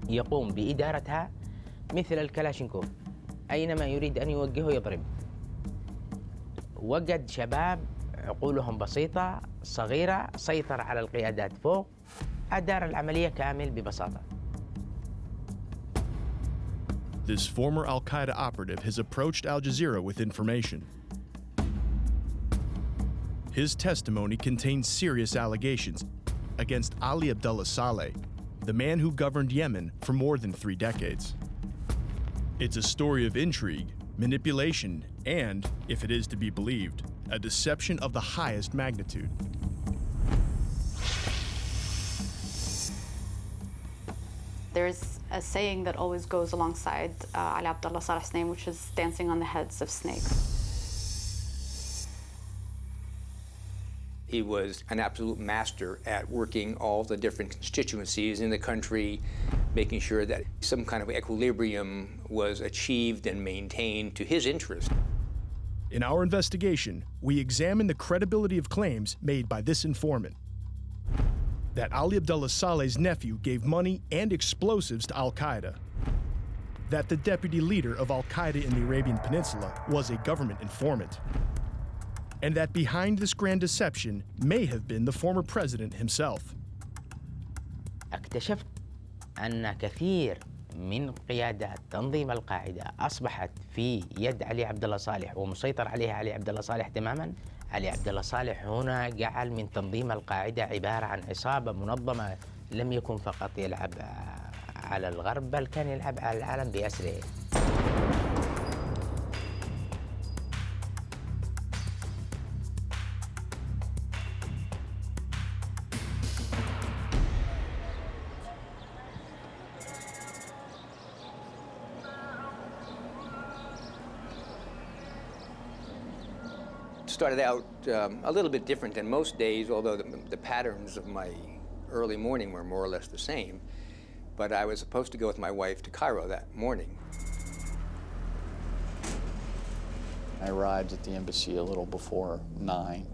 يقوم بإدارتها مثل الكلاشينكوف، أينما يريد أن يوجهه يضرب. وجد شباب عقولهم بسيطة صغيرة، سيطر على القيادات فوق، أدار العملية كامل ببساطة. This former Al-Qaeda operative has approached Al Jazeera with information. His testimony contains serious allegations against Ali Abdullah Saleh, the man who governed Yemen for more than 3 decades. It's a story of intrigue, manipulation, and, if it is to be believed, a deception of the highest magnitude. There's a saying that always goes alongside Ali Abdullah Saleh's name, which is dancing on the heads of snakes. He was an absolute master at working all the different constituencies in the country, making sure that some kind of equilibrium was achieved and maintained to his interest. In our investigation, we examine the credibility of claims made by this informant. That Ali Abdullah Saleh's nephew gave money and explosives to Al-Qaeda. That the deputy leader of Al-Qaeda in the Arabian Peninsula was a government informant. And that behind this grand deception may have been the former president himself. اكتشفت أن كثير من قيادات تنظيم القاعدة أصبحت في يد علي عبد الله صالح ومسيطر عليها علي عبد الله صالح تماما. علي عبد الله صالح هنا جعل من تنظيم القاعدة عبارة عن عصابة منظمة، لم يكن فقط يلعب على الغرب بل كان يلعب على العالم بأسره. Started out a little bit different than most days, although the patterns of my early morning were more or less the same. But I was supposed to go with my wife to Cairo that morning. I arrived at the embassy a little before 9.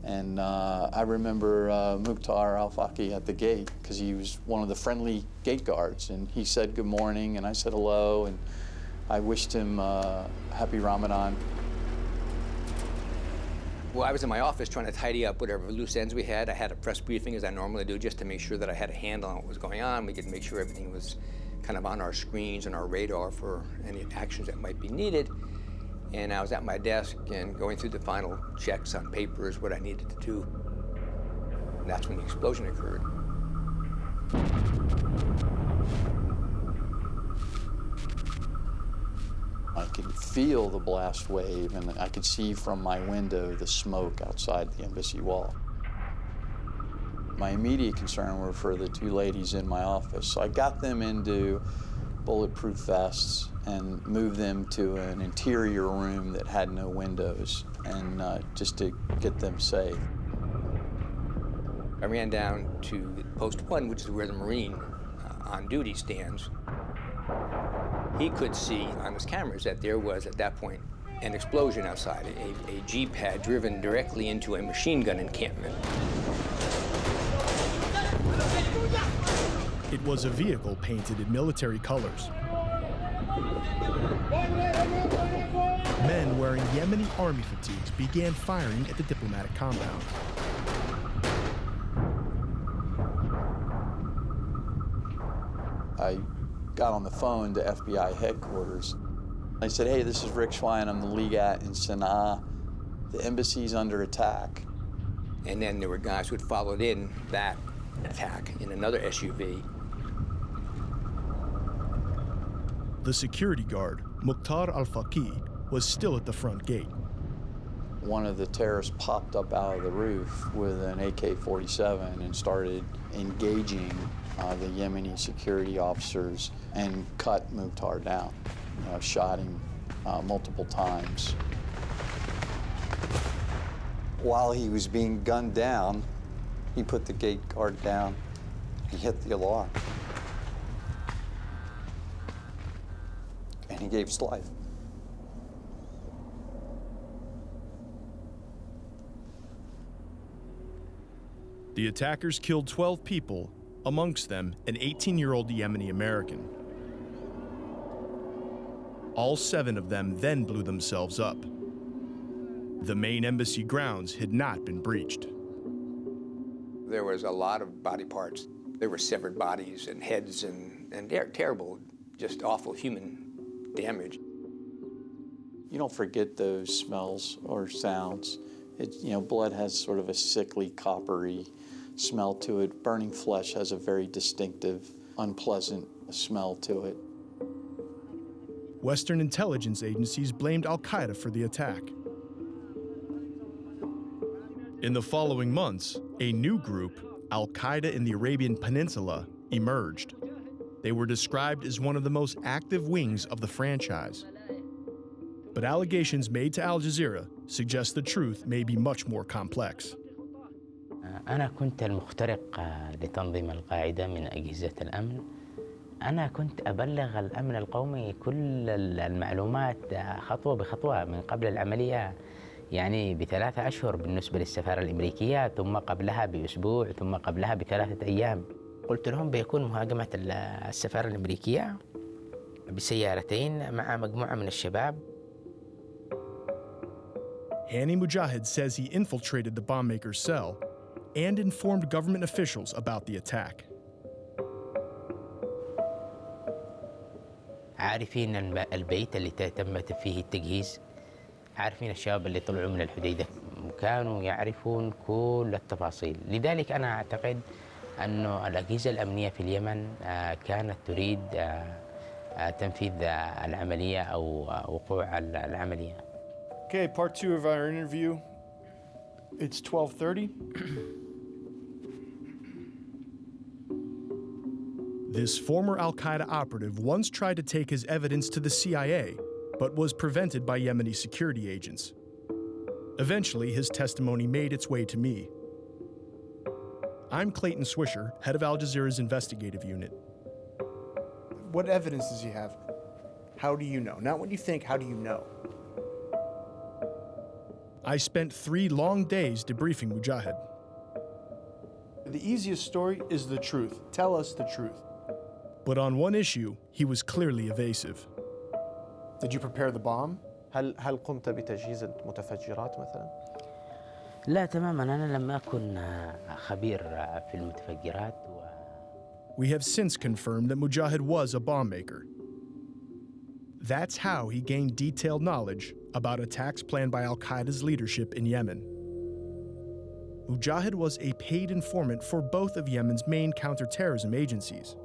And I remember Mukhtar al-Faqi at the gate, because he was one of the friendly gate guards. And he said good morning, and I said hello, and I wished him happy Ramadan. Well, I was in my office trying to tidy up whatever loose ends we had. I had a press briefing, as I normally do, just to make sure that I had a handle on what was going on. We could make sure everything was kind of on our screens and our radar for any actions that might be needed. And I was at my desk and going through the final checks on papers, what I needed to do. And that's when the explosion occurred. I could feel the blast wave, and I could see from my window the smoke outside the embassy wall. My immediate concern were for the 2 ladies in my office. So I got them into bulletproof vests and moved them to an interior room that had no windows, and just to get them safe. I ran down to post 1, which is where the Marine on duty stands. He could see on his cameras that there was, at that point, an explosion outside. A Jeep had driven directly into a machine gun encampment. It was a vehicle painted in military colors. Men wearing Yemeni army fatigues began firing at the diplomatic compound. I got on the phone to FBI headquarters. I said, hey, this is Rick Schwein, I'm the legat in Sana'a. The embassy's under attack. And then there were guys who had followed in that attack in another SUV. The security guard, Mukhtar al-Faqi, was still at the front gate. One of the terrorists popped up out of the roof with an AK-47 and started engaging the Yemeni security officers and cut Mukhtar down. Shot him multiple times. While he was being gunned down, he put the gate guard down and hit the alarm. And he gave his life. The attackers killed 12 people amongst them an 18-year-old Yemeni American. All 7 of them then blew themselves up. The main embassy grounds had not been breached. There was a lot of body parts. There were severed bodies and heads and terrible, just awful human damage. You don't forget those smells or sounds. Blood has sort of a sickly, coppery smell to it. Burning flesh has a very distinctive, unpleasant smell to it. Western intelligence agencies blamed Al-Qaeda for the attack. In the following months, a new group, Al-Qaeda in the Arabian Peninsula, emerged. They were described as one of the most active wings of the franchise. But allegations made to Al Jazeera suggest the truth may be much more complex. أنا كنت المخترق لتنظيم القاعدة من أجهزة الأمن. أنا كنت أبلغ الأمن القومي كل المعلومات خطوة بخطوة من قبل العملية، يعني ب3 أشهر بالنسبة للسفارة الأمريكية، ثم قبلها بأسبوع، ثم قبلها ب3 أيام. قلت لهم بيكون مهاجمة السفارة الأمريكية بسيارتين مع مجموعة من الشباب. Hani Mujahid says he infiltrated the bombmaker's cell and informed government officials about the attack. عارفين البيت اللي تم فيه التجهيز، عارفين الشباب اللي طلعوا من الحديدة، كانوا يعرفون كل التفاصيل. لذلك أنا أعتقد أن الأجهزة الأمنية في اليمن كانت تريد تنفيذ العملية أو وقوع العملية. Okay, part 2 of our interview. It's 12:30. This former Al-Qaeda operative once tried to take his evidence to the CIA, but was prevented by Yemeni security agents. Eventually, his testimony made its way to me. I'm Clayton Swisher, head of Al Jazeera's investigative unit. What evidence does he have? How do you know? Not what you think, how do you know? I spent 3 long days debriefing Mujahid. The easiest story is the truth. Tell us the truth. But on one issue, he was clearly evasive. Did you prepare the bomb? هل قمت بتجهيز المتفجرات مثلا؟ لا تماما، أنا لم أكن خبير في المتفجرات. We have since confirmed that Mujahid was a bomb maker. That's how he gained detailed knowledge about attacks planned by Al-Qaeda's leadership in Yemen. Mujahid was a paid informant for both of Yemen's main counterterrorism agencies.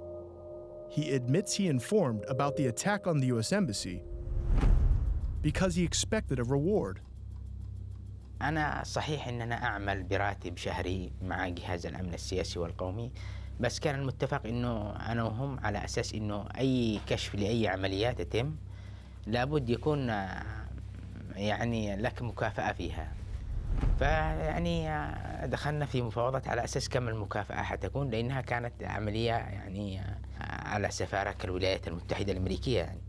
He admits he informed about the attack on the U.S. Embassy because he expected a reward. أنا صحيح إن أنا أعمل براتب شهري مع جهاز الأمن السياسي والقومي، بس كان المتفق إنه أنا وهم على أساس إنه أي كشف لأي عمليات يتم لابد يكون يعني لك مكافأة فيها. فيعني دخلنا في مفاوضات على أساس كم المكافأة حتكون، لأنها كانت عملية يعني على سفارة كالولايات المتحدة الأمريكية يعني.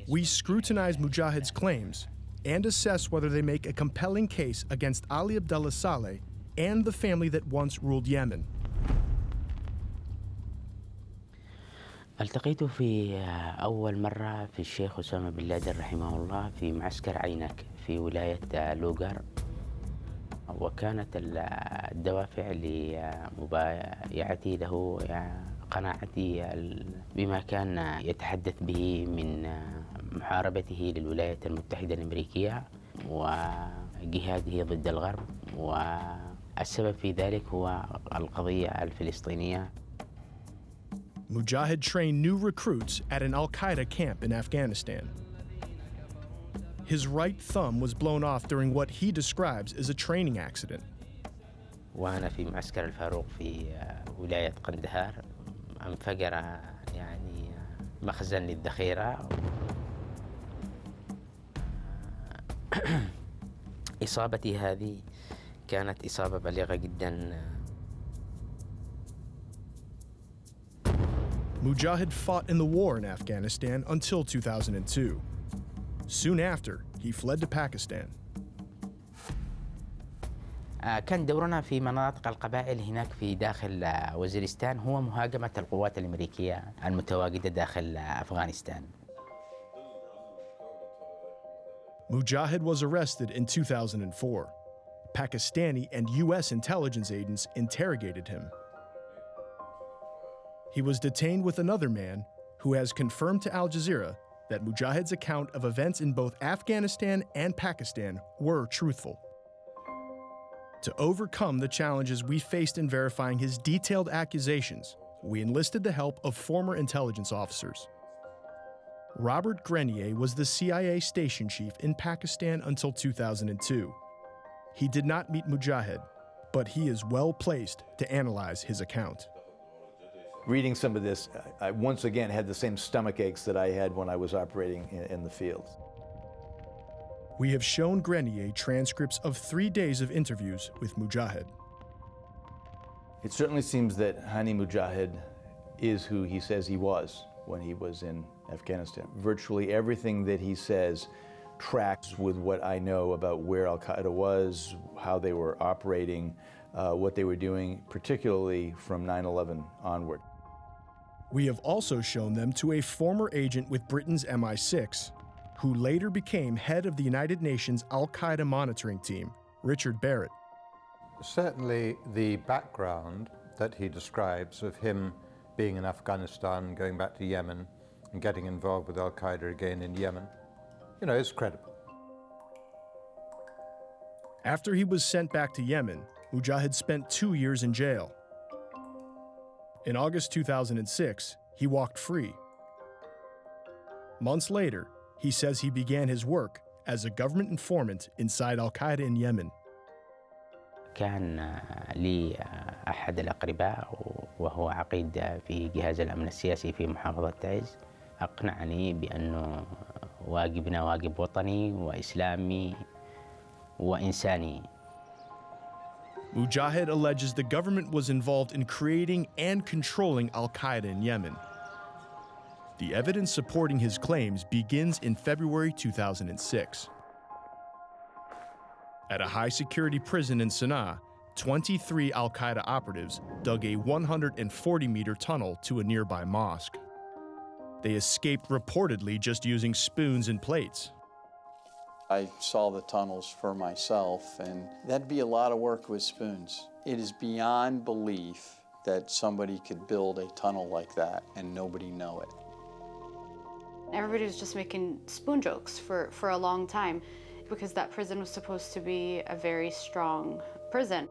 We scrutinize Mujahid's claims and assess whether they make a compelling case against Ali Abdullah Saleh and the family that once ruled Yemen. التقيت في أول مرة في الشيخ أسامة بن لادن رحمه الله في معسكر عينك في ولاية لوغار، وكانت الدوافع لمبايعتي له قناعتي بما كان يتحدث به من محاربته للولايات المتحدة الأمريكية وجهاده ضد الغرب، والسبب في ذلك هو القضية الفلسطينية. Mujahid trained new recruits at an Al-Qaeda camp in Afghanistan. His right thumb was blown off during what he describes as a training accident. وأنا في معسكر الفاروق في ولاية قندهار انفجر يعني مخزن للذخيرة. إصابتي هذه كانت إصابة بليغة جدا. Mujahid fought in the war in Afghanistan until 2002. Soon after, he fled to Pakistan. كان دورنا في مناطق القبائل هناك في داخل وزيرستان هو مهاجمة القوات الأمريكية المتواجدة داخل أفغانستان. Mujahid was arrested in 2004. Pakistani and U.S. intelligence agents interrogated him. He was detained with another man who has confirmed to Al Jazeera that Mujahid's account of events in both Afghanistan and Pakistan were truthful. To overcome the challenges we faced in verifying his detailed accusations, we enlisted the help of former intelligence officers. Robert Grenier was the CIA station chief in Pakistan until 2002. He did not meet Mujahid, but he is well placed to analyze his account. Reading some of this, I once again had the same stomach aches that I had when I was operating in the field. We have shown Grenier transcripts of 3 days of interviews with Mujahid. It certainly seems that Hani Mujahid is who he says he was when he was in Afghanistan. Virtually everything that he says tracks with what I know about where Al-Qaeda was, how they were operating, what they were doing, particularly from 9/11 onward. We have also shown them to a former agent with Britain's MI6, who later became head of the United Nations Al-Qaeda monitoring team, Richard Barrett. Certainly the background that he describes of him being in Afghanistan, going back to Yemen, and getting involved with Al-Qaeda again in Yemen, is credible. After he was sent back to Yemen, Mujahid spent 2 years in jail. In August 2006, he walked free. Months later, he says he began his work as a government informant inside Al-Qaeda in Yemen. كان لي أحد الأقرباء وهو عقيد في جهاز الأمن السياسي في محافظة تعز أقنعني بأنه واجبنا واجب وطني وإسلامي وإنساني. Mujahid alleges the government was involved in creating and controlling Al-Qaeda in Yemen. The evidence supporting his claims begins in February 2006. At a high-security prison in Sana'a, 23 Al-Qaeda operatives dug a 140-meter tunnel to a nearby mosque. They escaped reportedly just using spoons and plates. I saw the tunnels for myself, and that'd be a lot of work with spoons. It is beyond belief that somebody could build a tunnel like that and nobody know it. Everybody was just making spoon jokes for a long time because that prison was supposed to be a very strong prison.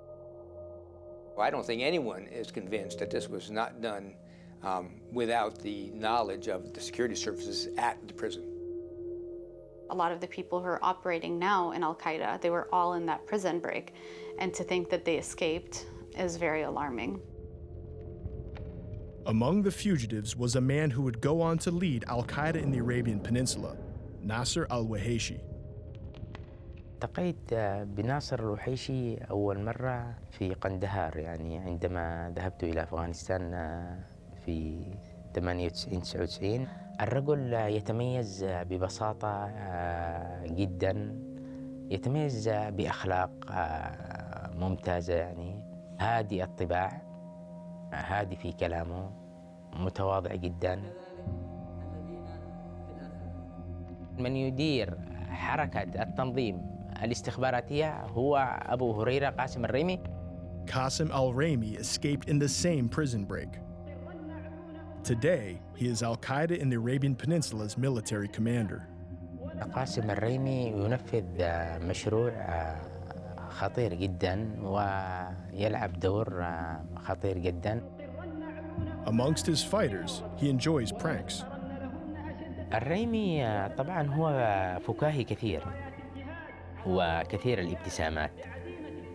I don't think anyone is convinced that this was not done without the knowledge of the security services at the prison. A lot of the people who are operating now in Al-Qaeda, they were all in that prison break. And to think that they escaped is very alarming. Among the fugitives was a man who would go on to lead Al-Qaeda in the Arabian Peninsula, Nasser al-Wahayshi. التقيت بناصر الوحيشي أول مرة في قندهار يعني عندما ذهبت إلى أفغانستان في 98-99. الرجل يتميز ببساطة جدا، يتميز بأخلاق ممتازة يعني، هادئ الطباع، هادي في كلامه، متواضع جدا. من يدير حركة التنظيم الاستخباراتية هو أبو هريرة قاسم الريمي. Qasim al-Raymi escaped in the same prison break. Today, he is Al-Qaeda in the Arabian Peninsula's military commander. قاسم الريمي ينفذ مشروع خطير جدا ويلعب دور خطير جدا. Amongst his fighters, he enjoys pranks. الريمي طبعا هو فكاهي كثير وكثير الابتسامات،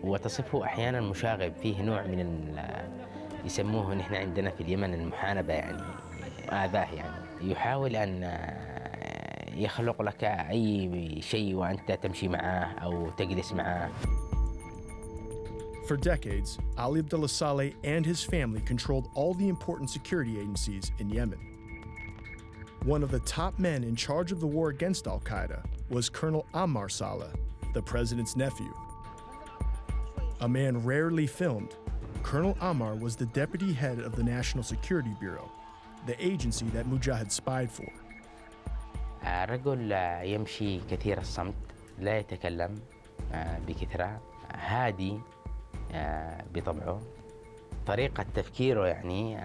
وتصفه أحيانا مشاغب، فيه نوع من يسموه نحن عندنا في اليمن المحانبة يعني آذاه يعني، يحاول أن يخلق لك أي شيء وأنت تمشي معه أو تجلس معه. For decades, Ali Abdullah Saleh and his family controlled all the important security agencies in Yemen. One of the top men in charge of the war against Al-Qaeda was Colonel Ammar Saleh, the president's nephew. A man rarely filmed, Colonel Ammar was the deputy head of the National Security Bureau, the agency that Mujahid spied for. رجل يمشي كثير الصمت، لا يتكلم بكثرة، هادي بطبعه، طريقة تفكيره يعني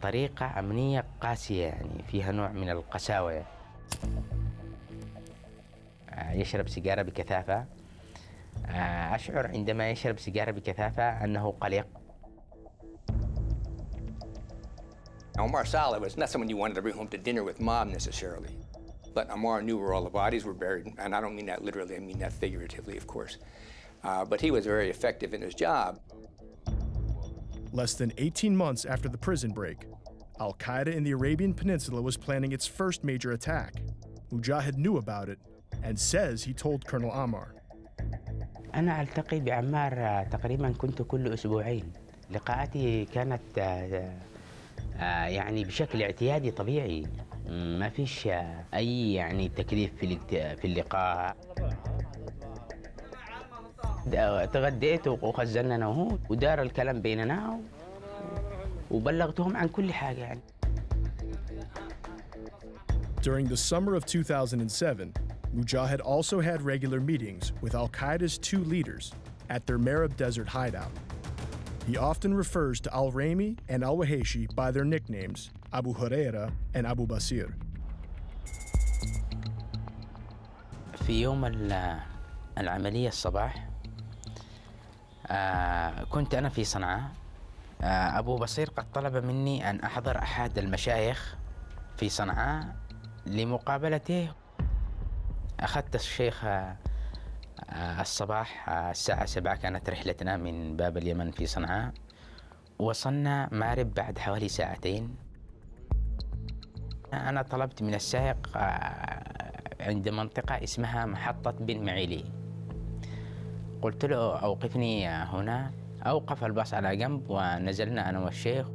طريقة أمنية قاسية، يعني فيها نوع من القساوة. يشرب سيجارة بكثافة. أشعر عندما يشرب سيجارة بكثافة أنه قلق. Ammar Saleh was not someone you wanted to bring home to dinner with mom necessarily. But Ammar knew where all the bodies were buried, and I don't mean that literally, I mean that figuratively, of course. But he was very effective in his job. Less than 18 months after the prison break, Al-Qaeda in the Arabian Peninsula was planning its first major attack. Mujahid knew about it and says he told Colonel Ammar. أنا ألتقي بعمار تقريبا كنت كل أسبوعين. لقاءاتي كانت يعني بشكل اعتيادي طبيعي، ما فيش أي يعني تكليف في اللقاء. تغديت وخزنا أنا وهو ودار الكلام بيننا وبلغتهم عن كل حاجة يعني. During the summer of 2007, Mujahid also had regular meetings with Al-Qaeda's two leaders at their Marib Desert hideout. He often refers to al-Raymi and al-Waheshi by their nicknames, Abu Huraira and Abu Basir. في يوم العملية الصباح كنت أنا في صنعاء. أبو بصير قد طلب مني أن أحضر أحد المشايخ في صنعاء لمقابلته. أخذت الشيخ الصباح الساعة 7، كانت رحلتنا من باب اليمن في صنعاء. وصلنا مارب بعد حوالي ساعتين. أنا طلبت من السائق عند منطقة اسمها محطة بن معيلي، قلت له أوقفني هنا. أوقف الباص على جنب ونزلنا أنا والشيخ.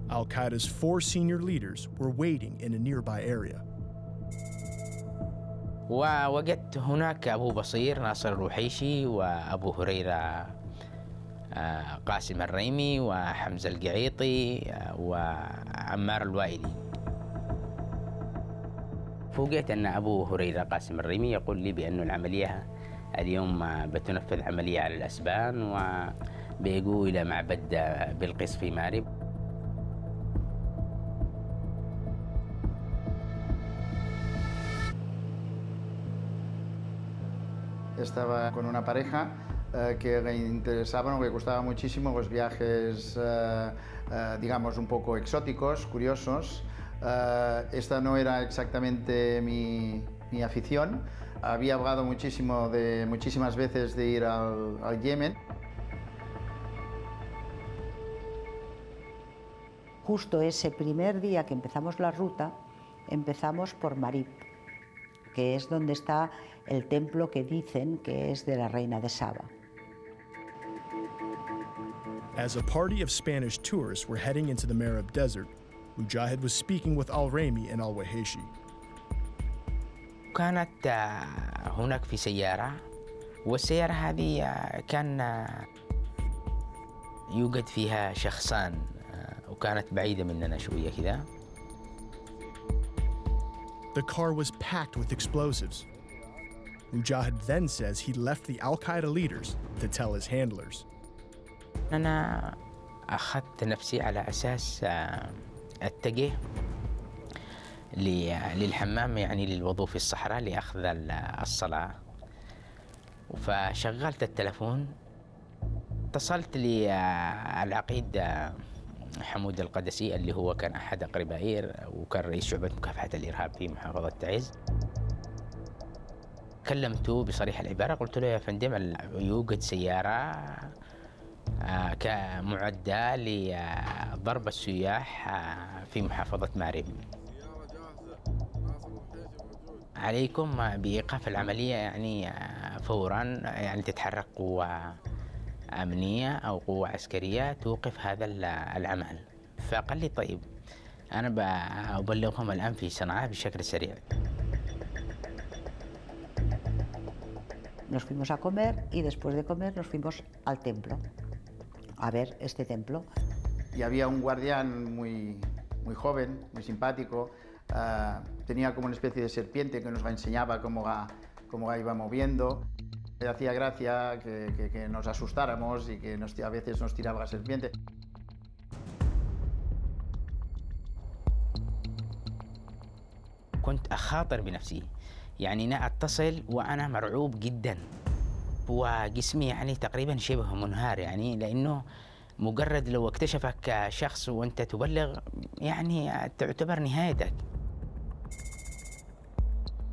Al-Qaeda's 4 senior leaders were waiting in a nearby area. ووجدت هناك أبو بصير ناصر الوحيشي وأبو هريرة قاسم الريمي وحمزة القعيطي وعمار الوائلي. فوجئت أن أبو هريرة قاسم الريمي يقول لي بأن العملية اليوم بتنفذ عملية على الأسبان وبيجوا إلى معبد بلقيس في مارب. Estaba con una pareja que le interesaban o que gustaba muchísimo los viajes, digamos, un poco exóticos, curiosos. Esta no era exactamente mi afición. Había hablado muchísimas veces de ir al Yemen. Justo ese primer día que empezamos la ruta, empezamos por Marib, que es donde está el templo que dicen que es de la reina de Saba. As a party of Spanish tourists were heading into the Marib Desert, Mujahid was speaking with al-Raymi and al-Waheshi. كانت هناك في سيارة، والسيارة هذه كان يوجد فيها شخصان، وكانت بعيدة مننا شوية كذا. The car was packed with explosives. Mujahid then says he left the Al-Qaeda leaders to tell his handlers. أنا أخذت نفسي على أساس أتجه للحمام، يعني للوضوء في الصحراء لأخذ الصلاة. فشغلت التلفون، اتصلت للعقيد حمود القدسي اللي هو كان أحد أقربائي وكان رئيس شعبة مكافحة الإرهاب في محافظة تعز. كلمته بصريح العبارة، قلت له يا فندم يوجد سيارة كمعدة لضرب السياح في محافظة مارب، عليكم بإيقاف العملية يعني فورا، يعني تتحرك قوة أمنية أو قوة عسكرية توقف هذا العمل. فقال لي طيب أنا بأبلغهم الآن في صنعاء بشكل سريع. Nos fuimos a comer y después de comer nos fuimos al templo, a ver este templo. Y había un guardián muy joven, muy simpático, tenía como una especie de serpiente que nos enseñaba cómo iba moviendo. Le hacía gracia que nos asustáramos y que a veces nos tiraba la serpiente. كنت أخاطر بنفسي يعني أنا أتصل وأنا مرعوب جدا وجسمي يعني تقريبا شبه منهار يعني لأنه مجرد لو اكتشفك شخص وأنت تبلغ يعني تعتبر نهايتك.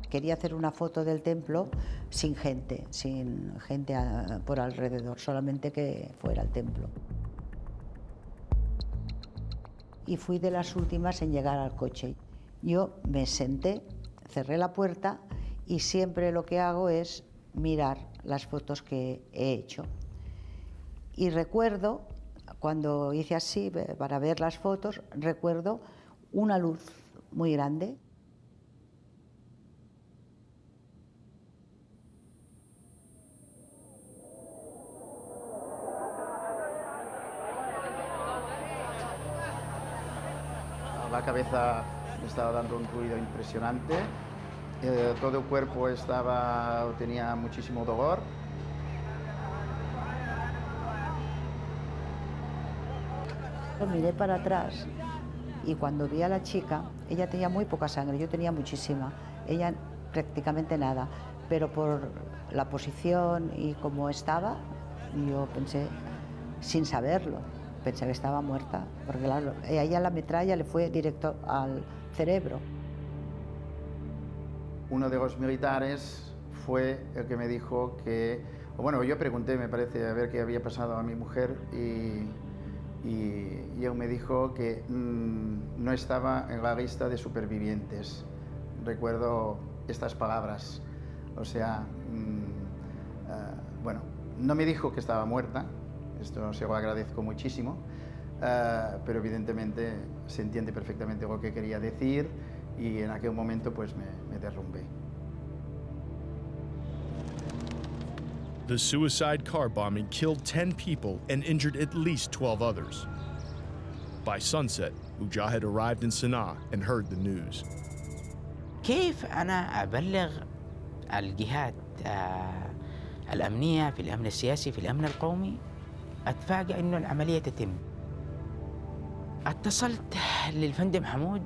Quería hacer una foto del templo sin gente por alrededor, solamente que fuera el templo. Y fui de las últimas en llegar al coche. Yo me senté, cerré la puerta y siempre lo que hago es mirar las fotos que he hecho. Y recuerdo, cuando hice así para ver las fotos, recuerdo una luz muy grande. La cabeza me estaba dando un ruido impresionante, todo el cuerpo tenía muchísimo dolor. Miré para atrás y cuando vi a la chica, ella tenía muy poca sangre, yo tenía muchísima, ella prácticamente nada, pero por la posición y cómo estaba, yo pensé, sin saberlo, pensé que estaba muerta, porque claro, a ella la metralla le fue directo al cerebro. Uno de los militares fue el que me dijo que, bueno, yo pregunté, me parece, a ver qué había pasado a mi mujer y él me dijo que no estaba en la lista de supervivientes. Recuerdo estas palabras, o sea, bueno, no me dijo que estaba muerta, esto se lo agradezco muchísimo, pero evidentemente se entiende perfectamente lo que quería decir y en aquel momento pues me derrumbé. The suicide car bombing killed 10 people and injured at least 12 others. By sunset, Mujahid arrived in Sana'a and heard the news. كيف أنا أبلغ الجهات الأمنية في الأمن السياسي في الأمن القومي أتفاجأ إنه العملية تتم. اتصلت للفندم حمود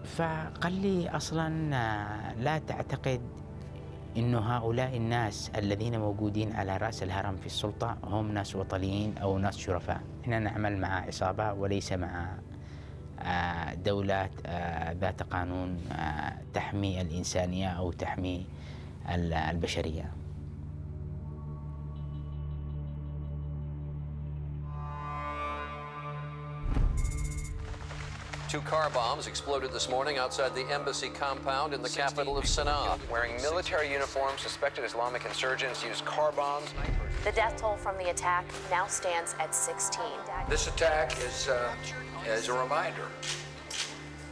فقال لي أصلاً لا تعتقد إنه هؤلاء الناس الذين موجودين على رأس الهرم في السلطة هم ناس وطنيين أو ناس شرفاء. إحنا نعمل مع عصابة وليس مع دولة ذات قانون تحمي الإنسانية أو تحمي البشرية. Two car bombs exploded this morning outside the embassy compound in the capital of Sana'a. Wearing military uniforms, suspected Islamic insurgents used car bombs. The death toll from the attack now stands at 16. This attack is a reminder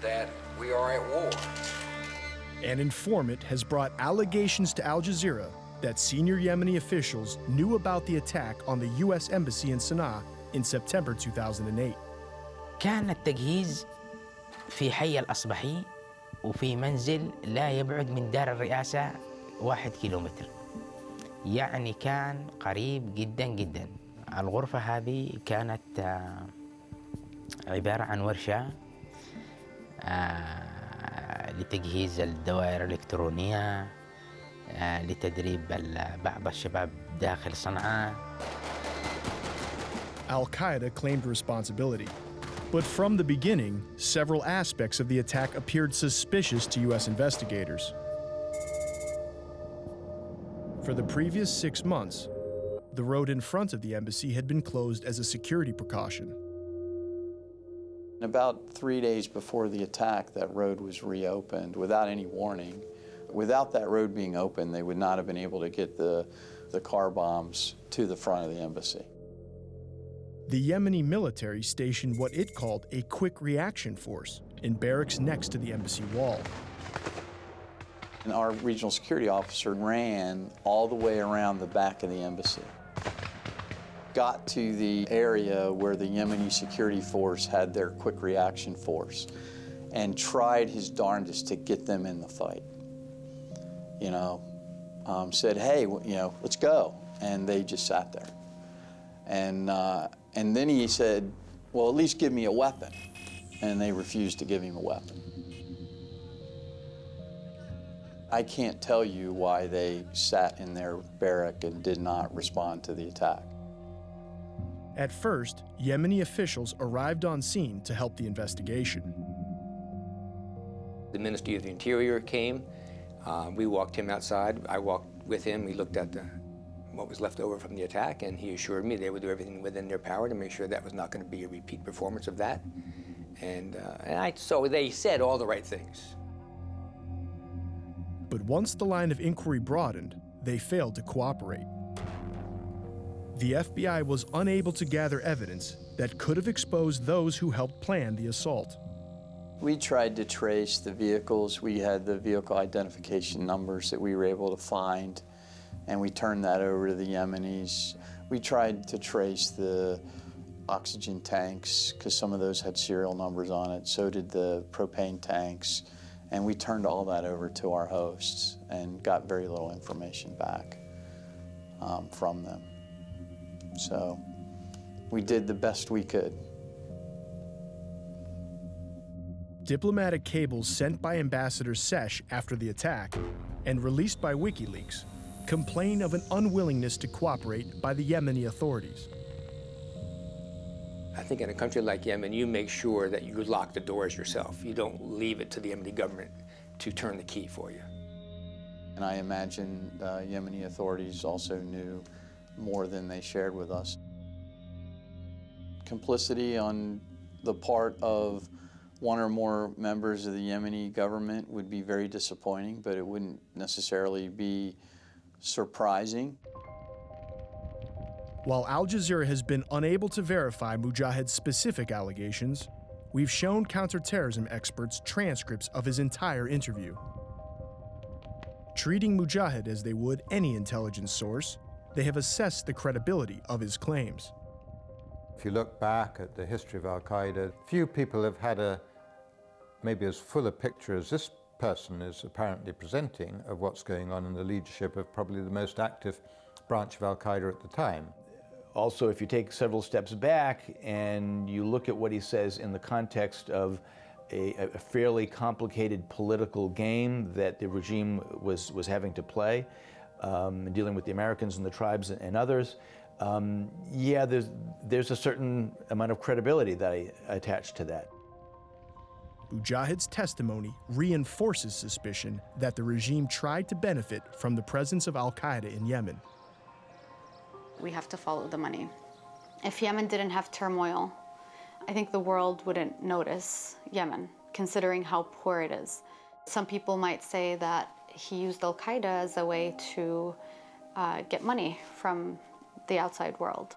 that we are at war. An informant has brought allegations to Al Jazeera that senior Yemeni officials knew about the attack on the U.S. Embassy in Sana'a in September 2008. كان التجهيز في حي الأصبحي وفي منزل لا يبعد من دار الرئاسة 1 كيلومتر. يعني كان قريب جدا جدا. الغرفة هذه كانت عبارة عن ورشة لتجهيز الدوائر الإلكترونية لتدريب بعض الشباب داخل صنعاء. Al-Qaeda claimed responsibility. But from the beginning, several aspects of the attack appeared suspicious to U.S. investigators. For the previous 6 months, the road in front of the embassy had been closed as a security precaution. About 3 days before the attack, that road was reopened without any warning. Without that road being open, they would not have been able to get the car bombs to the front of the embassy. The Yemeni military stationed what it called a quick reaction force in barracks next to the embassy wall. And our regional security officer ran all the way around the back of the embassy. Got to the area where the Yemeni security force had their quick reaction force and tried his darndest to get them in the fight. You know, said, hey, you know, let's go. And they just sat there. And then he said, well, at least give me a weapon. And they refused to give him a weapon. I can't tell you why they sat in their barrack and did not respond to the attack. At first, Yemeni officials arrived on scene to help the investigation. The Ministry of the Interior came. We walked him outside. I walked with him. We looked at what was left over from the attack, and he assured me they would do everything within their power to make sure that was not going to be a repeat performance of that. So they said all the right things. But once the line of inquiry broadened, they failed to cooperate. The FBI was unable to gather evidence that could have exposed those who helped plan the assault. We tried to trace the vehicles. We had the vehicle identification numbers that we were able to find, and we turned that over to the Yemenis. We tried to trace the oxygen tanks, because some of those had serial numbers on it. So did the propane tanks. And we turned all that over to our hosts and got very little information back from them. So we did the best we could. Diplomatic cables sent by Ambassador Sesh after the attack and released by WikiLeaks complain of an unwillingness to cooperate by the Yemeni authorities. I think in a country like Yemen, you make sure that you lock the doors yourself. You don't leave it to the Yemeni government to turn the key for you. And I imagine Yemeni authorities also knew more than they shared with us. Complicity on the part of one or more members of the Yemeni government would be very disappointing, but it wouldn't necessarily be surprising. While Al Jazeera has been unable to verify Mujahid's specific allegations, we've shown counterterrorism experts transcripts of his entire interview. Treating Mujahid as they would any intelligence source, they have assessed the credibility of his claims. If you look back at the history of Al-Qaeda, few people have had maybe as full a picture as this person is apparently presenting of what's going on in the leadership of probably the most active branch of Al-Qaeda at the time. Also, if you take several steps back and you look at what he says in the context of a fairly complicated political game that the regime was having to play, dealing with the Americans and the tribes and others, yeah, there's a certain amount of credibility that I attach to that. Mujahid's testimony reinforces suspicion that the regime tried to benefit from the presence of Al-Qaeda in Yemen. We have to follow the money. If Yemen didn't have turmoil, I think the world wouldn't notice Yemen, considering how poor it is. Some people might say that he used Al-Qaeda as a way to get money from the outside world.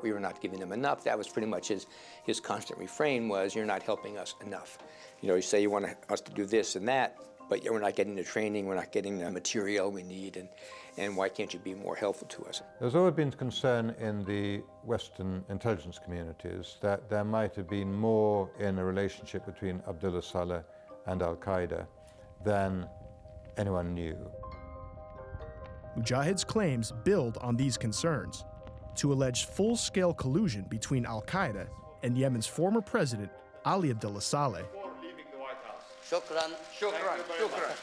We were not giving them enough. That was pretty much his constant refrain was, you're not helping us enough. You know, you say you want us to do this and that, but we're not getting the training, we're not getting the material we need, and why can't you be more helpful to us? There's always been concern in the Western intelligence communities that there might have been more in a relationship between Abdullah Saleh and Al-Qaeda than anyone knew. Mujahid's claims build on these concerns to allege full-scale collusion between Al-Qaeda and Yemen's former president, Ali Abdullah Saleh. شكرا شكرا شكرا.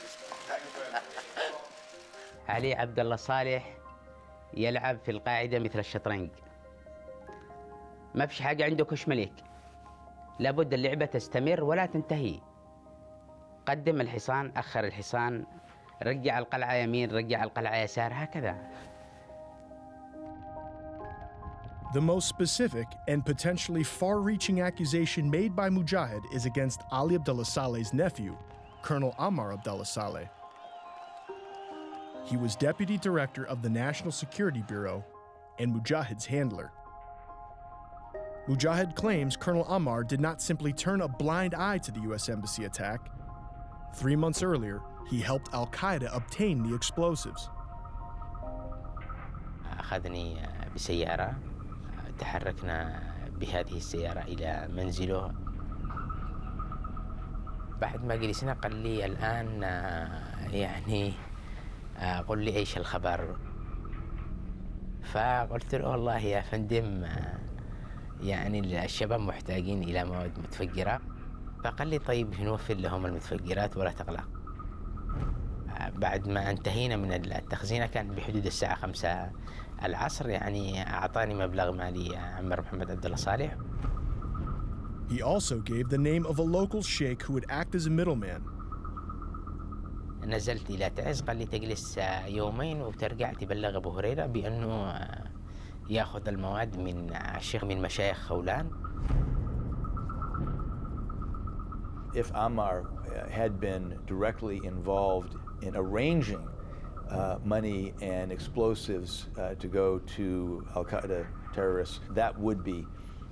علي عبد الله صالح يلعب في القاعدة مثل الشطرنج. ما فيش حاجة عنده كش ملك. لابد اللعبة تستمر ولا تنتهي. قدم الحصان، أخر الحصان، رجع القلعة يمين، رجع القلعة يسار، هكذا. The most specific and potentially far-reaching accusation made by Mujahid is against Ali Abdullah Saleh's nephew, Colonel Ammar Abdullah Saleh. He was deputy director of the National Security Bureau and Mujahid's handler. Mujahid claims Colonel Ammar did not simply turn a blind eye to the U.S. Embassy attack. 3 months earlier, He helped Al-Qaeda obtain the explosives. أخذني بسيارة، تحركنا بهذه السيارة إلى منزله. بعد ما جلسنا قال لي الآن يعني قل لي إيش الخبر. فقلت له والله يا فندم يعني الشباب محتاجين إلى مواد متفجرة. فقال لي طيب نوفر لهم المتفجرات ولا تقلق. بعد ما انتهينا من التخزينة كان بحدود الساعة 5 العصر، يعني أعطاني مبلغ مالي عمار محمد عبد الله صالح. He also gave the name of a local sheikh who would act as a middleman. نزلت إلى تعز، قال لي تجلس يومين وترجع تبلغ أبو هريرة بأنه يأخذ المواد من الشيخ من مشايخ خولان. If Ammar had been directly involved in arranging money and explosives to go to Al-Qaeda terrorists, that would be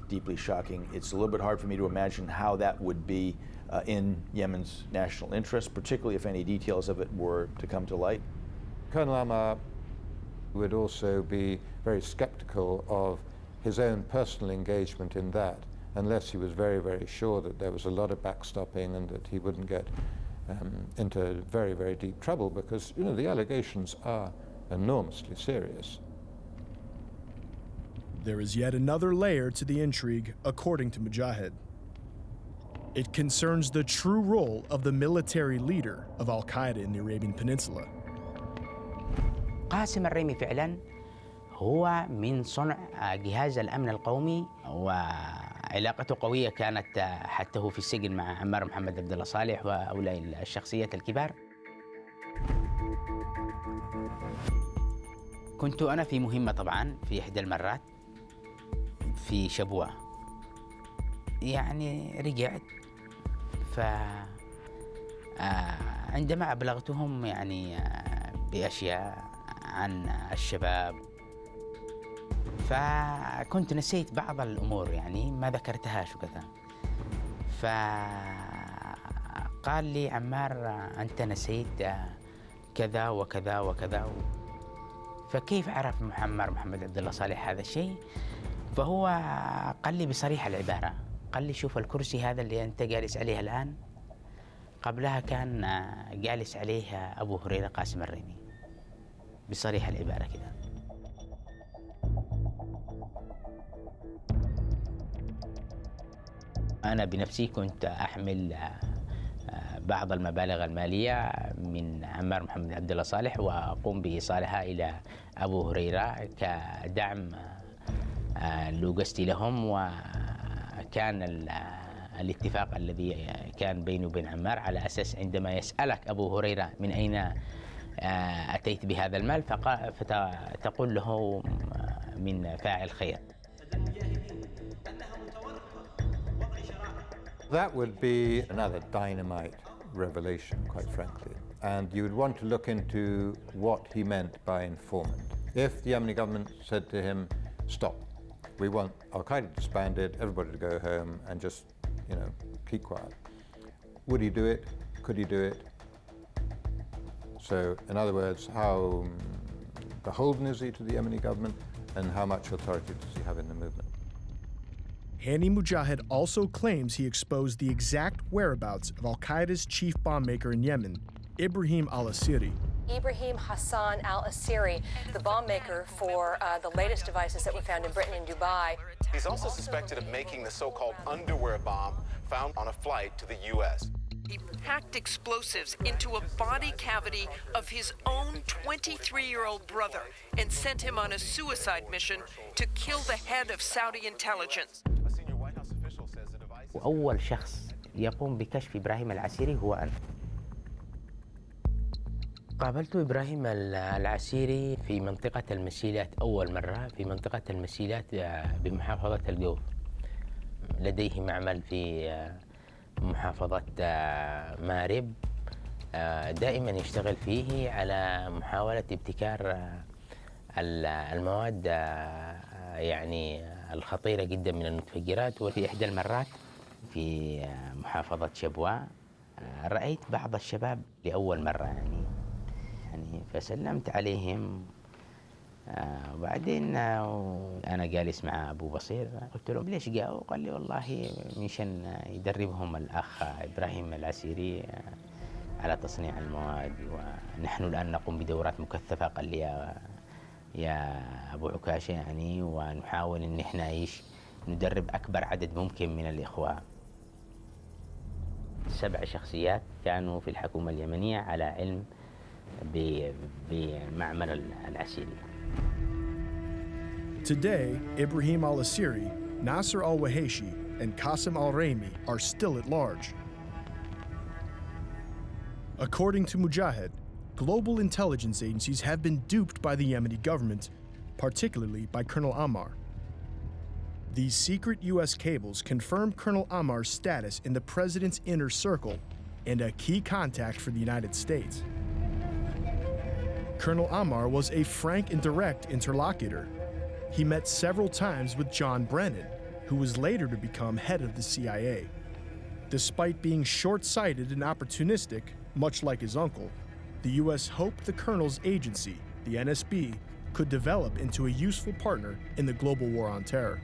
deeply shocking. It's a little bit hard for me to imagine how that would be in Yemen's national interest, particularly if any details of it were to come to light. Colonel Ammar would also be very skeptical of his own personal engagement in that, unless he was very, very sure that there was a lot of backstopping and that he wouldn't get into very, very deep trouble, because, you know, the allegations are enormously serious. There is yet another layer to the intrigue, according to Mujahid. It concerns the true role of the military leader of Al-Qaeda in the Arabian Peninsula. قاسم الريمي فعلا هو من صنع جهاز الأمن القومي، وعلاقته قوية كانت حتى هو في السجن مع عمار محمد عبد الله صالح وأولئك الشخصيات الكبار. كنت أنا في مهمة طبعا في إحدى المرات في شبوة، يعني رجعت عندما أبلغتهم يعني بأشياء عن الشباب، فكنت نسيت بعض الأمور يعني ما ذكرتهاش وكذا. فقال لي عمار أنت نسيت كذا وكذا وكذا. فكيف عرف عمار محمد عبد الله صالح هذا الشيء؟ فهو قال لي بصريح العبارة، قال لي شوف الكرسي هذا اللي أنت جالس عليه الآن قبلها كان جالس عليه أبو هريرة قاسم الريمي، بصريح العبارة كده. أنا بنفسي كنت أحمل بعض المبالغ المالية من عمار محمد عبد الله صالح وأقوم بإيصالها إلى أبو هريرة كدعم لوجستي لهم. وكان الاتفاق الذي كان بيني وبين عمار على أساس عندما يسألك أبو هريرة من أين أتيت بهذا المال فتقول له من فاعل خير. That would be another dynamite revelation, quite frankly. And you would want to look into what he meant by informant. If the Yemeni government said to him, stop, we want Al-Qaeda disbanded, everybody to go home and just, you know, keep quiet. Would he do it? Could he do it? So, in other words, how beholden is he to the Yemeni government, and how much authority does he have in the movement? Hani Mujahid also claims he exposed the exact whereabouts of Al-Qaeda's chief bomb maker in Yemen, Ibrahim al-Asiri. Ibrahim Hassan al-Asiri, the bomb maker for the latest devices that were found in Britain and Dubai. He's also suspected of making the so-called underwear bomb found on a flight to the U.S. He packed explosives into a body cavity of his own 23-year-old brother and sent him on a suicide mission to kill the head of Saudi intelligence. وأول شخص يقوم بكشف إبراهيم العسيري هو أنا. قابلت إبراهيم العسيري في منطقة المسيلات أول مرة، في منطقة المسيلات بمحافظة الجوف. لديه معمل في محافظة مارب، دائما يشتغل فيه على محاولة ابتكار المواد يعني الخطيرة جدا من المتفجرات. وفي إحدى المرات في محافظة شبوة رأيت بعض الشباب لأول مرة يعني فسلمت عليهم. وبعدين أنا جالس مع أبو بصير قلت له ليش جاءوا؟ قال لي والله مشان يدربهم الأخ إبراهيم العسيري على تصنيع المواد، ونحن الآن نقوم بدورات مكثفة. قال لي يا أبو عكاشة يعني، ونحاول إن إحنا ندرب أكبر عدد ممكن من الإخوة. 7 شخصيات كانوا في الحكومة اليمنية على علم بمعمل العسيري. Today, Ibrahim al-Asiri, Nasser al-Waheshi, and Qasim al-Raymi are still at large. According to Mujahid, global intelligence agencies have been duped by the Yemeni government, particularly by Colonel Ammar. These secret U.S. cables confirm Colonel Ammar's status in the president's inner circle and a key contact for the United States. Colonel Ammar was a frank and direct interlocutor. He met several times with John Brennan, who was later to become head of the CIA. Despite being short-sighted and opportunistic, much like his uncle, the U.S. hoped the colonel's agency, the NSB, could develop into a useful partner in the global war on terror.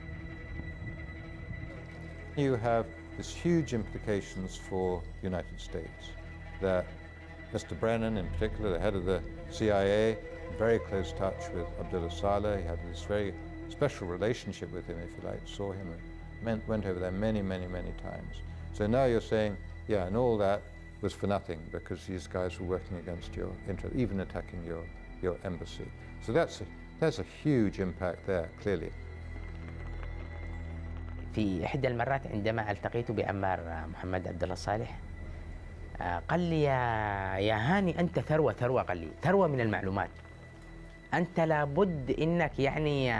You have this huge implications for the United States, that Mr. Brennan, in particular, the head of the CIA, in very close touch with Abdullah Saleh. He had this very special relationship with him, if you like, saw him and went over there many, many, many times. So now you're saying, yeah, and all that was for nothing because these guys were working against your interest, even attacking your embassy. So there's a huge impact there, clearly. في إحدى المرات عندما التقيت بعمار محمد عبد الله صالح قال لي يا هاني أنت ثروة، قال لي ثروة من المعلومات. أنت لابد إنك يعني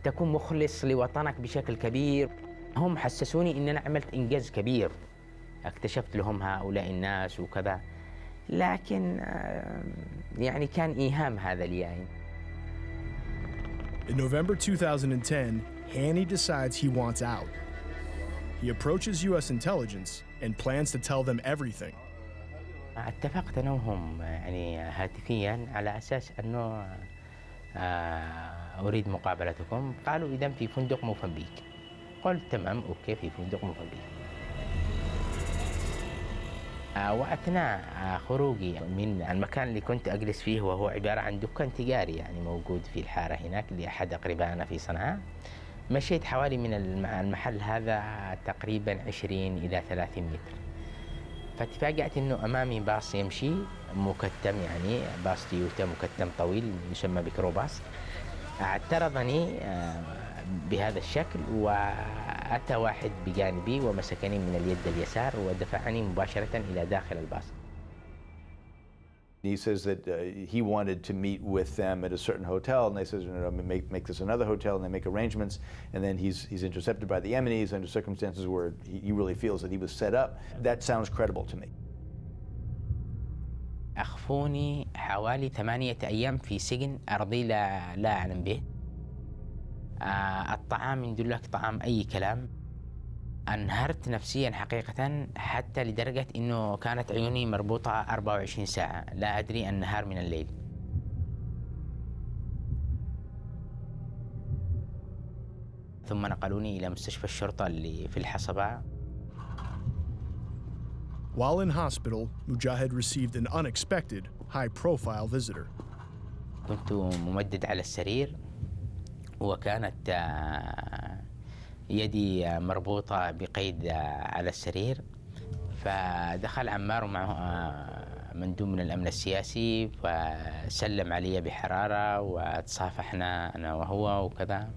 تكون مخلص لوطنك بشكل كبير. هم حسسوني إن أنا عملت إنجاز كبير، اكتشفت لهم هؤلاء الناس وكذا، لكن يعني كان إيهام هذا لي يعني. In November 2010, Hani decides he wants out. He approaches U.S. intelligence and plans to tell them everything. اتفقت أنا وهم يعني هاتفيا على أساس أنه أريد مقابلتكم. قالوا إذا في فندق موفنبيك. قلت تمام أوكي، في فندق موفنبيك. وأثناء خروجي من المكان اللي كنت أجلس فيه، وهو عبارة عن دكان تجاري يعني موجود في الحارة هناك لأحد أقربائنا في صنعاء، مشيت حوالي من المحل هذا تقريبا 20 إلى 30 متر، فتفاجأت إنه أمامي باص يمشي مكتم، يعني باص تويوتا مكتم طويل يسمى بكروباص، اعترضني بهذا الشكل، وأتى واحد بجانبي ومسكني من اليد اليسار ودفعني مباشرة إلى داخل الباص. He says that he wanted to meet with them at a certain hotel, and they says, no, make this another hotel, and they make arrangements, and then he's intercepted by the Yemenis under circumstances where he really feels that he was set up. That sounds credible to me. أخفوني حوالي 8 أيام في سجن أرضي لا أعلم به. الطعام يدلك طعام أي كلام. انهرت نفسيا حقيقة، حتى لدرجة إنه كانت عيوني مربوطة 24 ساعة، لا أدري النهار من الليل. ثم نقلوني إلى مستشفى الشرطة اللي في الحصبة. While in hospital, Mujahid received an unexpected, high-profile visitor. كنت ممدد على السرير، وكانت يدي مربوطة بقيد على السرير، فدخل عمار معه مندوب من الأمن السياسي، فسلم علي بحرارة وتصافحنا أنا وهو وكذا.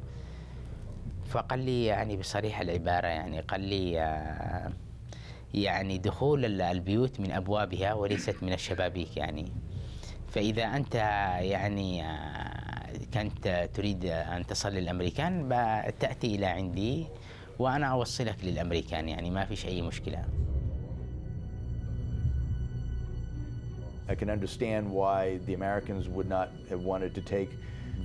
فقال لي يعني بصريح العبارة، يعني قال لي يعني دخول البيوت من أبوابها وليست من الشبابيك، يعني فإذا أنت يعني كنت تريد أن تصل للأمريكان تأتي إلى عندي وأنا أوصلك للأمريكان، يعني ما فيش أي مشكلة. I can understand why the Americans would not have wanted to take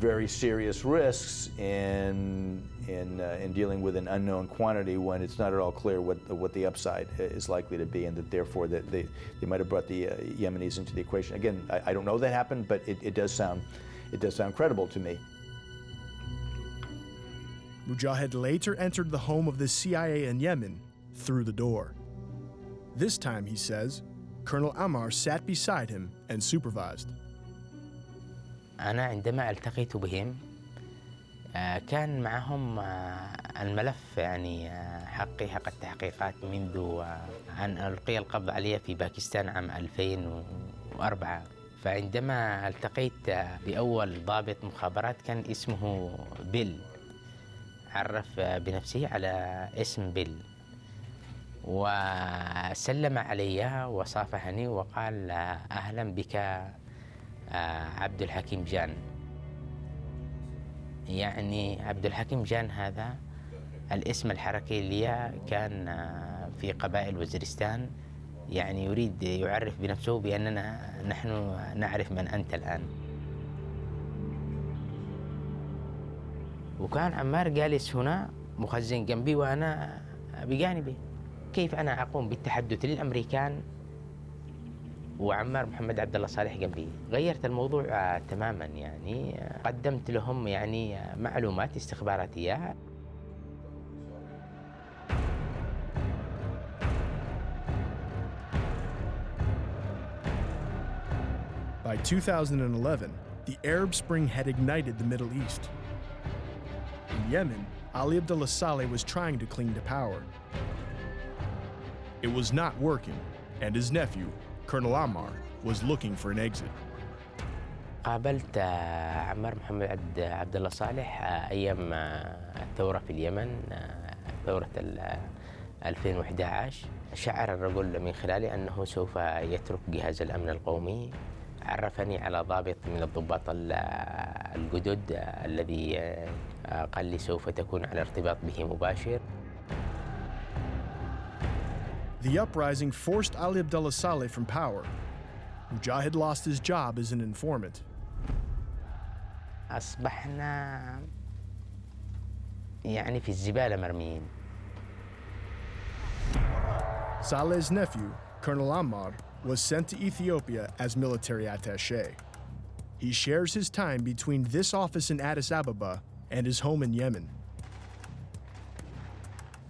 very serious risks in dealing with an unknown quantity when it's not at all clear what the upside is likely to be, and that therefore that they might have brought the Yemenis into the equation. Again, I don't know that happened, but it does sound credible to me. Mujahid later entered the home of the CIA in Yemen through the door. This time, he says, Colonel Ammar sat beside him and supervised. أنا عندما التقيت بهم كان معهم الملف يعني حق التحقيقات منذ أن ألقي القبض علي في باكستان عام 2004. فعندما التقيت بأول ضابط مخابرات كان اسمه بيل، عرف بنفسه على اسم بيل وسلم علي وصافحني وقال أهلا بك عبد الحكيم جان. يعني عبد الحكيم جان هذا الاسم الحركي لي كان في قبائل وزيرستان، يعني يريد يعرف بنفسه بأننا نحن نعرف من أنت الآن. وكان عمار جالس هنا مخزن جنبي وأنا بجانبي. كيف أنا أقوم بالتحدث للأمريكان وعمار محمد عبد الله صالح جنبي؟ غيرت الموضوع تماما، يعني قدمت لهم يعني معلومات استخباراتية. By 2011, the Arab Spring had ignited the Middle East. In Yemen, Ali Abdullah Saleh was trying to cling to power. It was not working, and his nephew, Colonel Ammar, was looking for an exit. قابلت عمار محمد عبد الله صالح أيام الثورة في اليمن، ثورة 2011. شعر الرجل من خلالي أنه سوف يترك جهاز الأمن القومي. عرفني على ضابط من الضباط الجدد الذي قال لي سوف تكون على ارتباط به مباشر. The uprising forced Ali Abdullah Saleh from power. Mujahid lost his job as an informant. أصبحنا يعني في الزبالة مرميين. Saleh's nephew, Colonel Ammar, was sent to Ethiopia as military attaché. He shares his time between this office in Addis Ababa and his home in Yemen.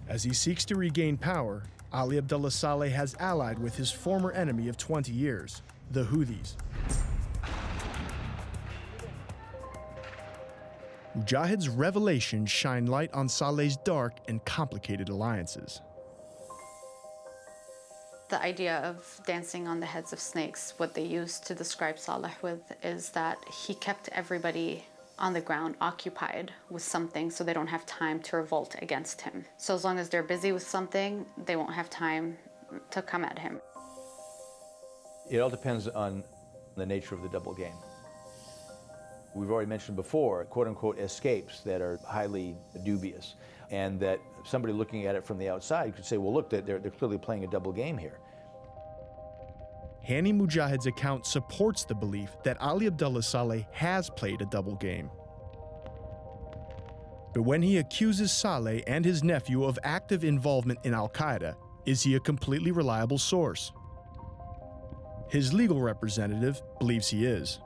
As he seeks to regain power, Ali Abdullah Saleh has allied with his former enemy of 20 years, the Houthis. Mujahid's revelations shine light on Saleh's dark and complicated alliances. The idea of dancing on the heads of snakes, what they used to describe Saleh with, is that he kept everybody on the ground occupied with something so they don't have time to revolt against him. So as long as they're busy with something, they won't have time to come at him. It all depends on the nature of the double game. We've already mentioned before, quote-unquote, escapes that are highly dubious, and that somebody looking at it from the outside could say, well, look, they're clearly playing a double game here. Hani Mujahid's account supports the belief that Ali Abdullah Saleh has played a double game. But when he accuses Saleh and his nephew of active involvement in Al-Qaeda, is he a completely reliable source? His legal representative believes he is.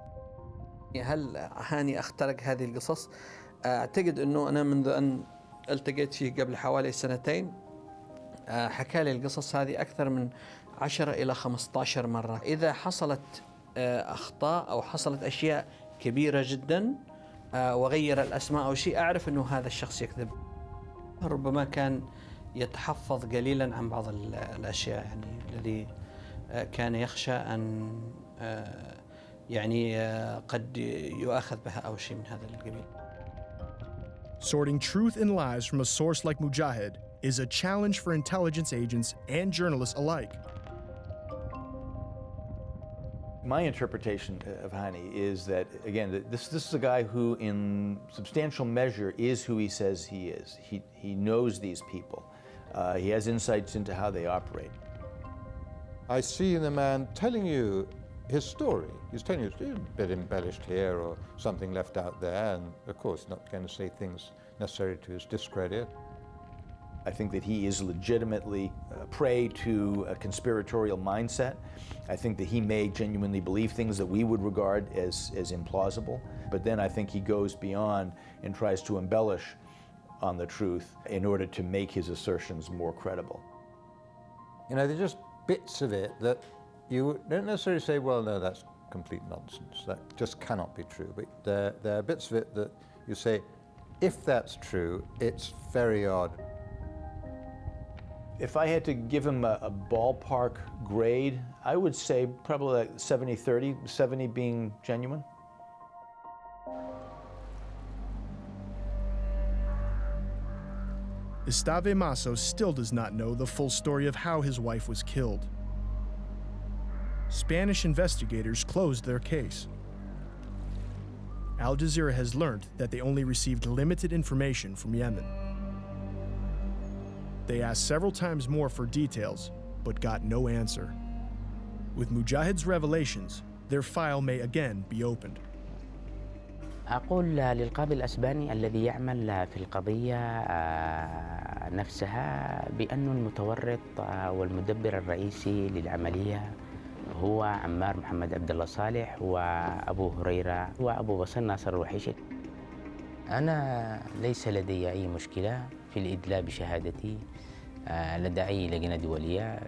هل هاني اخترق هذه القصص؟ أعتقد أنه أنا منذ أن التقيت فيه قبل حوالي 2 حكى لي القصص هذه أكثر من 10 إلى 15 مرة. إذا حصلت أخطاء أو حصلت أشياء كبيرة جدا وغير الأسماء أو شيء، أعرف أنه هذا الشخص يكذب. ربما كان يتحفظ قليلا عن بعض الأشياء، يعني الذي كان يخشى أن يعني قد يؤاخذ بها أو شيء من هذا القبيل. Sorting truth and lies from a source like Mujahid is a challenge for intelligence agents and journalists alike. My interpretation of Hani is that, again, this is a guy who, in substantial measure, is who he says he is. He knows these people. He has insights into how they operate. I see in the man telling you his story. He's telling you it's a bit embellished here or something left out there, and of course not going to say things necessary to his discredit. I think that he is legitimately prey to a conspiratorial mindset. I think that he may genuinely believe things that we would regard as implausible, but then I think he goes beyond and tries to embellish on the truth in order to make his assertions more credible. You know, they're just bits of it that you don't necessarily say, well, no, that's complete nonsense. That just cannot be true. But there are bits of it that you say, if that's true, it's very odd. If I had to give him a ballpark grade, I would say probably like 70-30, 70 being genuine. Esteve Masso still does not know the full story of how his wife was killed. Spanish investigators closed their case. Al Jazeera has learned that they only received limited information from Yemen. They asked several times more for details, but got no answer. With Mujahid's revelations, their file may again be opened. أقول للقاضي الأسباني الذي يعمل في القضية نفسها بأن المتورط والمدبر الرئيسي للعملية هو عمار محمد عبد الله صالح وأبو هريرة وأبو بصير ناصر الوحيشي. أنا ليس لدي أي مشكلة في الإدلاء بشهادتي لدى أي لجنة دولية.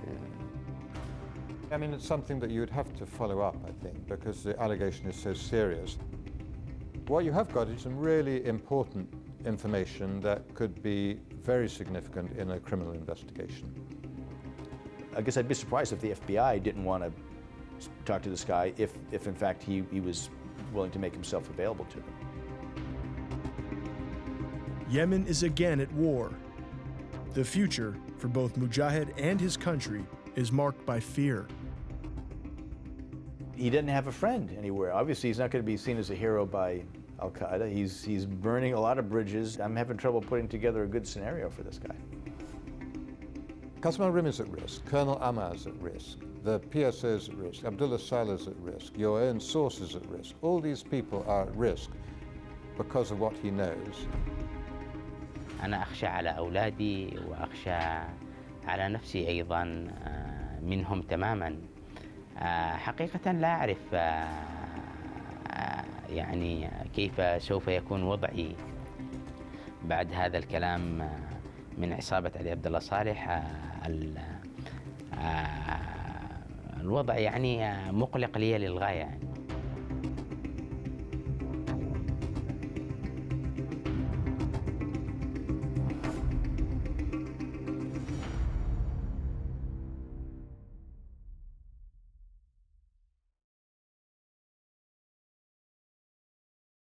I mean, it's something that you would have to follow up, I think, because the allegation is so serious. What you have got is some really important information that could be very significant in a criminal investigation. I guess I'd be surprised if the FBI didn't want to talk to this guy if in fact he was willing to make himself available to them. Yemen is again at war. The future for both Mujahid and his country is marked by fear. He didn't have a friend anywhere. Obviously, he's not going to be seen as a hero by Al-Qaeda. He's burning a lot of bridges. I'm having trouble putting together a good scenario for this guy. Qasim al-Rim is at risk. Colonel Ammar is at risk. The PSO is at risk. Abdullah Saleh is at risk. Your own source is at risk. All these people are at risk because of what he knows. أنا أخشى على أولادي وأخشى على نفسي أيضا منهم تماما. حقيقة لا أعرف يعني كيف سوف يكون وضعي بعد هذا الكلام من عصابة علي عبد الله صالح. الوضع يعني مقلق لي للغاية.